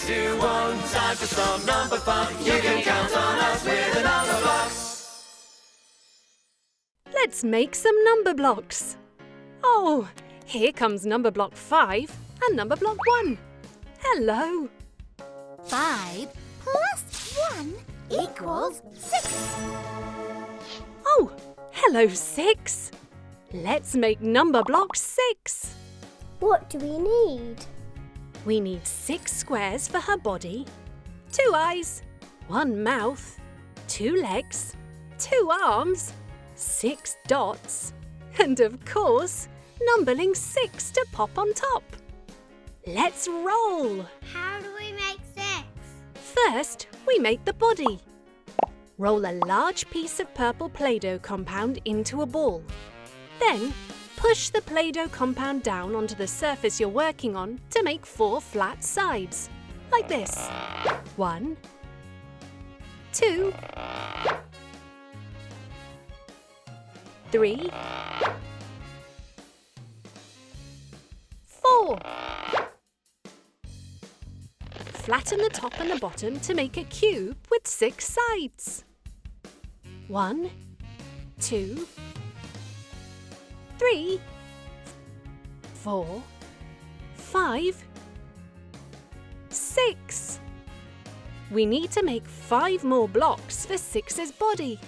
2, 1, time for some number fun. You can count on us with the Numberblocks. Let's make some number blocks. Oh, here comes number block 5 and number block 1. Hello. 5 plus 1 equals 6. Oh, hello 6. Let's make number block 6. What do we need? We need 6 squares for her body, 2 eyes, 1 mouth, 2 legs, 2 arms, 6 dots, and of course, numbering 6 to pop on top. Let's roll. How do we make 6? First, we make the body. Roll a large piece of purple Play-Doh compound into a ball. Then, push the Play-Doh compound down onto the surface you're working on to make 4 flat sides, like this. 1, 2, 3, 4. Flatten the top and the bottom to make a cube with 6 sides. 1, 2, 3, 4, 5, 6. We need to make 5 more blocks for 6's body.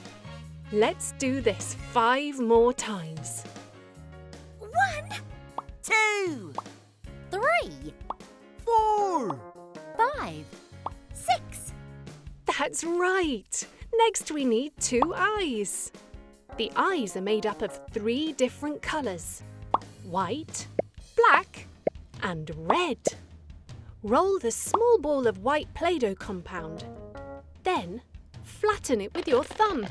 Let's do this 5 more times. 1, 2, 3, 4, 5, 6. That's right. Next we need 2 eyes. The eyes are made up of 3 different colours: white, black, and red. Roll the small ball of white Play-Doh compound. Then, flatten it with your thumb.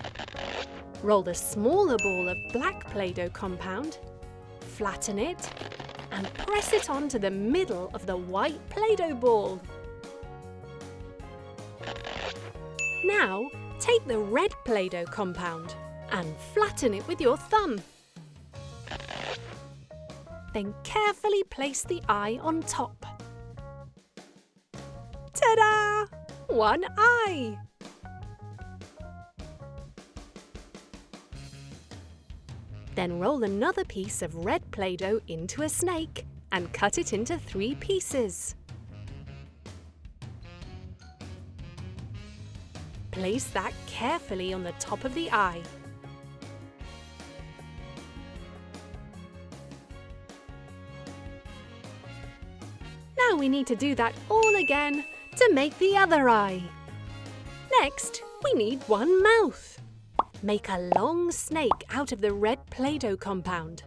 Roll the smaller ball of black Play-Doh compound, flatten it, and press it onto the middle of the white Play-Doh ball. Now, take the red Play-Doh compound and flatten it with your thumb. Then carefully place the eye on top. Ta-da! 1 eye! Then roll another piece of red Play-Doh into a snake and cut it into 3 pieces. Place that carefully on the top of the eye. Now we need to do that all again to make the other eye. Next, we need 1 mouth. Make a long snake out of the red Play-Doh compound.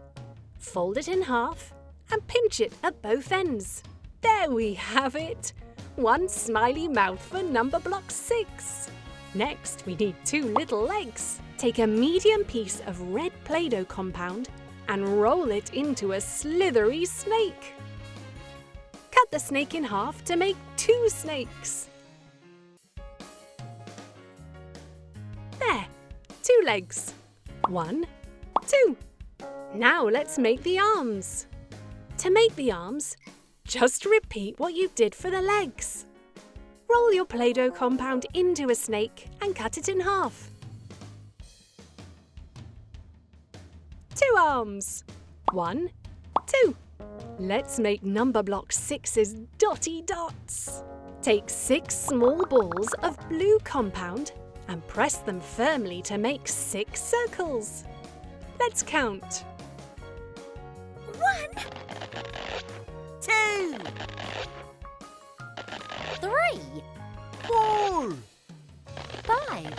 Fold it in half and pinch it at both ends. There we have it! 1 smiley mouth for number block 6. Next, we need 2 little legs. Take a medium piece of red Play-Doh compound and roll it into a slithery snake. Cut the snake in half to make 2 snakes. There, 2 legs. 1, 2. Now let's make the arms. To make the arms, just repeat what you did for the legs. Roll your Play-Doh compound into a snake and cut it in half. 2 arms. 1, 2. Let's make number block 6's dotty dots. Take 6 small balls of blue compound and press them firmly to make 6 circles. Let's count. 1, 2, 3, 4, 5,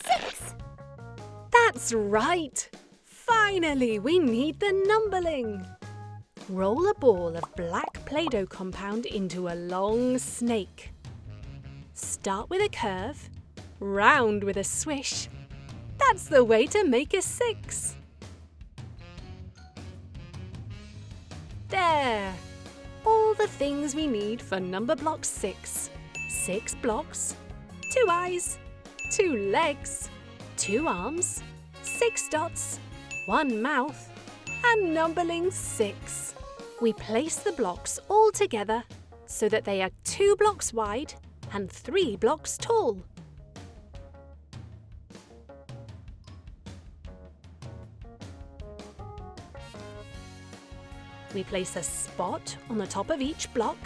6. That's right! Finally, we need the numbering. Roll a ball of black Play-Doh compound into a long snake. Start with a curve, round with a swish. That's the way to make a 6. There! All the things we need for number block 6. 6 blocks, 2 eyes, 2 legs, 2 arms, 6 dots, 1 mouth, and numbering 6. We place the blocks all together, so that they are 2 blocks wide and 3 blocks tall. We place a spot on the top of each block.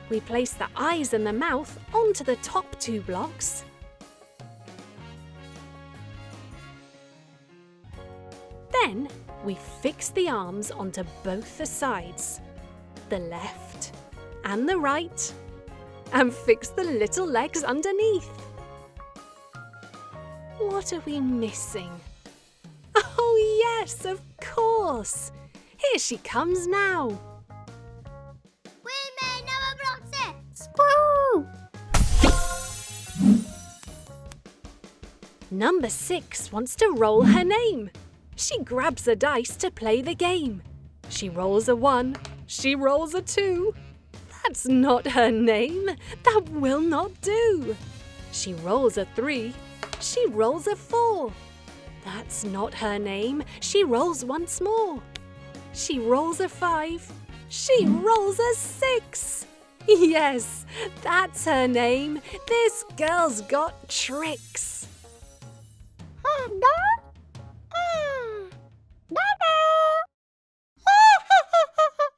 We place the eyes and the mouth onto the top 2 blocks. Then we fix the arms onto both the sides, the left and the right, and fix the little legs underneath. What are we missing? Oh yes, of course! Here she comes now. We made Numberblocks! Woo! Number 6 wants to roll her name. She grabs a dice to play the game. She rolls a 1. She rolls a 2. That's not her name. That will not do. She rolls a 3. She rolls a 4. That's not her name. She rolls once more. She rolls a 5. She rolls a 6. Yes, that's her name. This girl's got tricks. No!